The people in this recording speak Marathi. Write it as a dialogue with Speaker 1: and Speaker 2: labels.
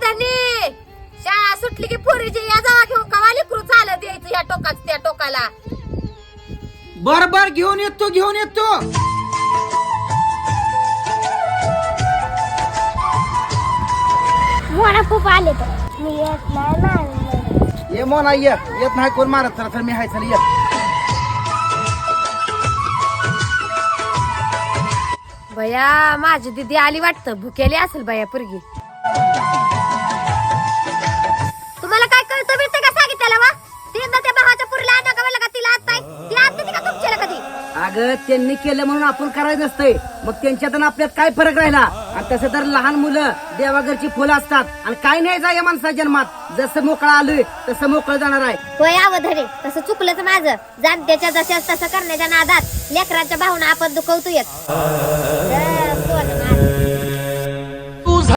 Speaker 1: त्यांनी शाळा सुटली की पोरीची या जावा घेऊन कवा लेकरू चालत यायचं या टोकाच त्या टोकाला.
Speaker 2: बर घेऊन येतो
Speaker 3: मोना खूप आले तर मी येत नाही ना.
Speaker 2: ये मोना येत नाही कोण मारत तर मी हाय चल ये.
Speaker 1: बया माझी दीदी आली वाटतं, भुकेली असेल बया पोरगी. तुम्हाला काय कळतं मिळतं का सांगितलं वा? तीनदा त्या भावाच्या पुरीला आणा का म्हणलं का तिला आत्ताय ती आत्ता का तुमच्याला कधी?
Speaker 4: अगं त्यांनी केलं म्हणून आपण करायचं नसतंय. मग त्यांच्यात आणि आपल्यात काय फरक राहिला? आणि तसं तर लहान मुलं देवाघरची फुलं असतात आणि काय नाही जा या माणसा जन्मात. जसं मोकळा आलोय तसं मोकळं जाणार आहे.
Speaker 3: होय अवधरे, तसं चुकलंच माझं. जाणत्याच्या जशाच तसं करण्याच्या नादात लेकरांच्या भावना आपण दुखवतोय.